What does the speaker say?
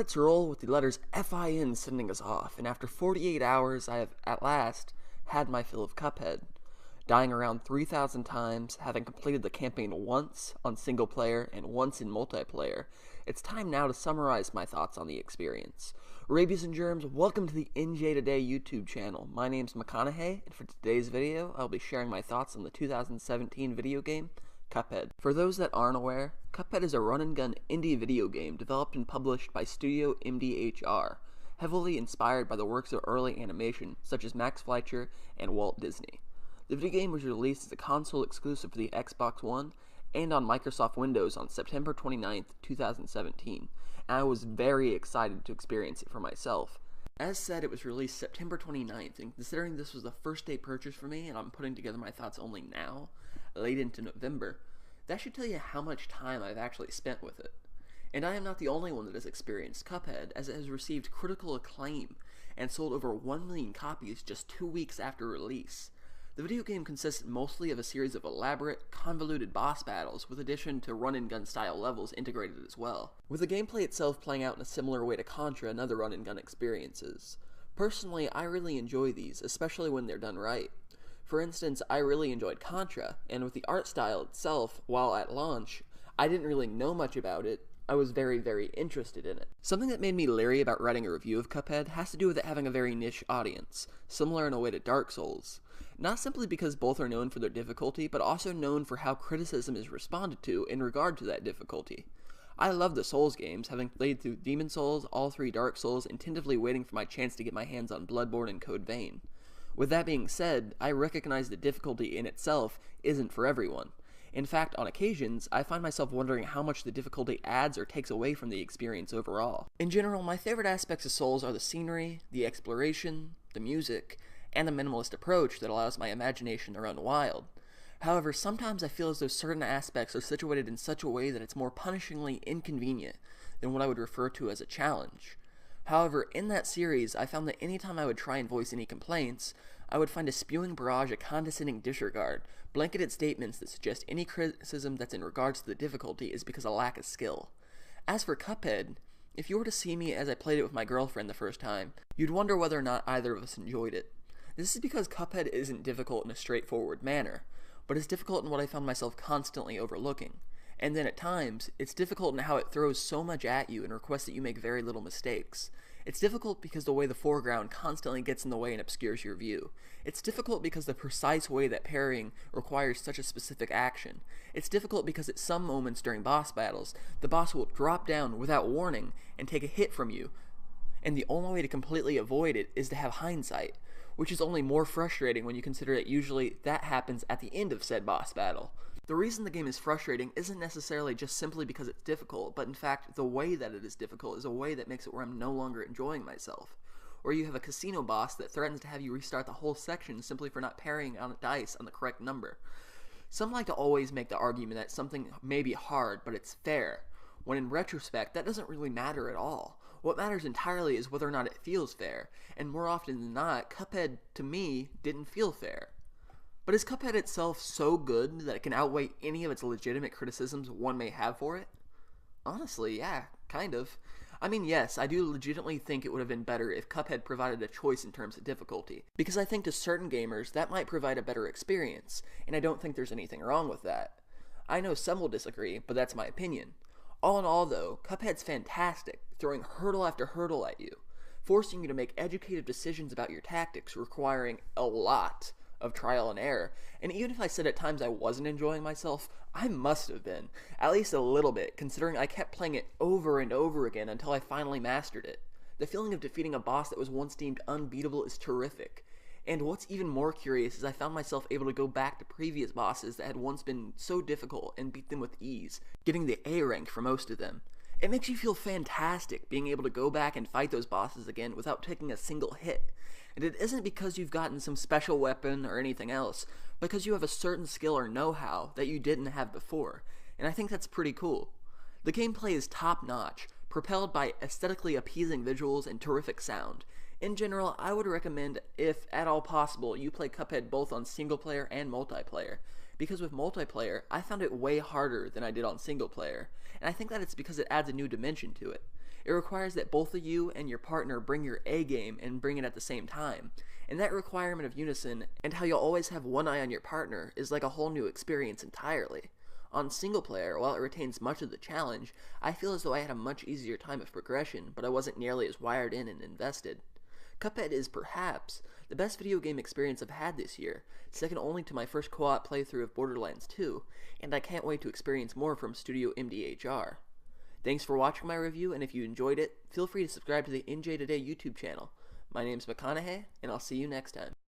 Let's roll with the letters FIN sending us off, and after 48 hours I have at last had my fill of Cuphead, dying around 3,000 times, having completed the campaign once on single player and once in multiplayer. It's time now to summarize my thoughts on the experience. Rabies and germs, welcome to the NJ Today YouTube channel. My name's McConnaughay, and for today's video, I'll be sharing my thoughts on the 2017 video game, Cuphead. For those that aren't aware, Cuphead is a run-and-gun indie video game developed and published by Studio MDHR, heavily inspired by the works of early animation such as Max Fleischer and Walt Disney. The video game was released as a console exclusive for the Xbox One and on Microsoft Windows on September 29th, 2017, and I was very excited to experience it for myself. As said, it was released September 29th, and considering this was the first day purchase for me and I'm putting together my thoughts only now, late into November, that should tell you how much time I've actually spent with it. And I am not the only one that has experienced Cuphead, as it has received critical acclaim and sold over 1 million copies just 2 weeks after release. The video game consists mostly of a series of elaborate, convoluted boss battles with addition to run-and-gun style levels integrated as well, with the gameplay itself playing out in a similar way to Contra and other run-and-gun experiences. Personally, I really enjoy these, especially when they're done right. For instance, I really enjoyed Contra, and with the art style itself, while at launch, I didn't really know much about it, I was very interested in it. Something that made me leery about writing a review of Cuphead has to do with it having a very niche audience, similar in a way to Dark Souls. Not simply because both are known for their difficulty, but also known for how criticism is responded to in regard to that difficulty. I love the Souls games, having played through Demon Souls, all 3 Dark Souls, and tentatively waiting for my chance to get my hands on Bloodborne and Code Vein. With that being said, I recognize that difficulty in itself isn't for everyone. In fact, on occasions, I find myself wondering how much the difficulty adds or takes away from the experience overall. In general, my favorite aspects of Souls are the scenery, the exploration, the music, and the minimalist approach that allows my imagination to run wild. However, sometimes I feel as though certain aspects are situated in such a way that it's more punishingly inconvenient than what I would refer to as a challenge. However, in that series, I found that anytime I would try and voice any complaints, I would find a spewing barrage of condescending disregard, blanketed statements that suggest any criticism that's in regards to the difficulty is because of lack of skill. As for Cuphead, if you were to see me as I played it with my girlfriend the first time, you'd wonder whether or not either of us enjoyed it. This is because Cuphead isn't difficult in a straightforward manner, but is difficult in what I found myself constantly overlooking. And then at times, it's difficult in how it throws so much at you and requests that you make very little mistakes. It's difficult because the way the foreground constantly gets in the way and obscures your view. It's difficult because the precise way that parrying requires such a specific action. It's difficult because at some moments during boss battles, the boss will drop down without warning and take a hit from you, and the only way to completely avoid it is to have hindsight, which is only more frustrating when you consider that usually that happens at the end of said boss battle. The reason the game is frustrating isn't necessarily just simply because it's difficult, but in fact, the way that it is difficult is a way that makes it where I'm no longer enjoying myself. Or you have a casino boss that threatens to have you restart the whole section simply for not parrying on a dice on the correct number. Some like to always make the argument that something may be hard, but it's fair, when in retrospect, that doesn't really matter at all. What matters entirely is whether or not it feels fair, and more often than not, Cuphead, to me, didn't feel fair. But is Cuphead itself so good that it can outweigh any of its legitimate criticisms one may have for it? Honestly, yeah, kind of. I mean, yes, I do legitimately think it would have been better if Cuphead provided a choice in terms of difficulty, because I think to certain gamers that might provide a better experience, and I don't think there's anything wrong with that. I know some will disagree, but that's my opinion. All in all though, Cuphead's fantastic, throwing hurdle after hurdle at you, forcing you to make educated decisions about your tactics, requiring a lot of trial and error, and even if I said at times I wasn't enjoying myself, I must have been, at least a little bit, considering I kept playing it over and over again until I finally mastered it. The feeling of defeating a boss that was once deemed unbeatable is terrific, and what's even more curious is I found myself able to go back to previous bosses that had once been so difficult and beat them with ease, getting the A rank for most of them. It makes you feel fantastic being able to go back and fight those bosses again without taking a single hit. And it isn't because you've gotten some special weapon or anything else, because you have a certain skill or know-how that you didn't have before, and I think that's pretty cool. The gameplay is top-notch, propelled by aesthetically appeasing visuals and terrific sound. In general, I would recommend, if at all possible, you play Cuphead both on single player and multiplayer, because with multiplayer, I found it way harder than I did on single player, and I think that it's because it adds a new dimension to it. It requires that both of you and your partner bring your A game and bring it at the same time. And that requirement of unison and how you'll always have one eye on your partner is like a whole new experience entirely. On single player, while it retains much of the challenge, I feel as though I had a much easier time of progression, but I wasn't nearly as wired in and invested. Cuphead is perhaps the best video game experience I've had this year, second only to my first co-op playthrough of Borderlands 2, and I can't wait to experience more from Studio MDHR. Thanks for watching my review, and if you enjoyed it, feel free to subscribe to the NJ Today YouTube channel. My name's McConnaughay, and I'll see you next time.